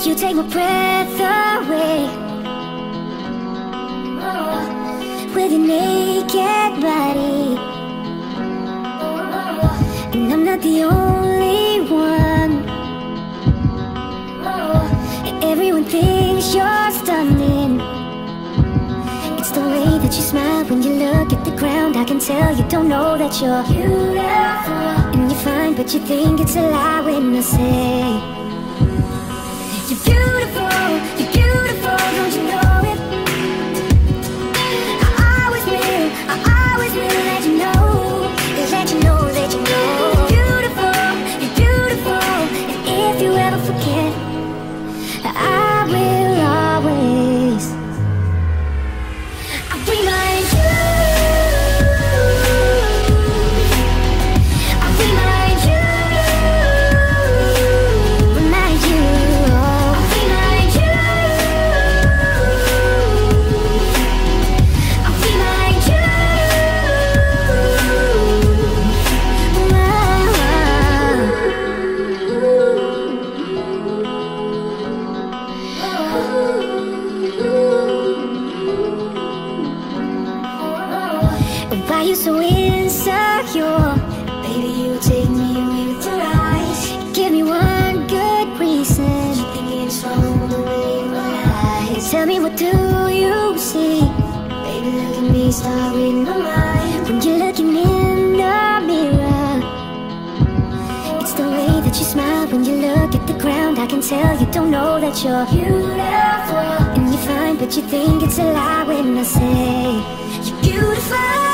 You take my breath away with your naked body, and I'm not the only one. Everyone thinks you're stunning. It's the way that you smile when you look at the ground. I can tell you don't know that you're beautiful, and you're fine, but you think it's a lie when I say you're beautiful, don't you know it? I always will let you know, that you know. You're beautiful, and if you ever forget, I will always remind you. I'll remind you. Why you so insecure? Baby, you take me away with your eyes. Give me one good reason you think it's wrong to believe my lies. Tell me, what do you see? Baby, look at me, start reading my mind. When you're looking in the mirror, it's the way that you smile when you look at the ground. I can tell you don't know that you're beautiful, and you're fine, but you think it's a lie when I say you're beautiful.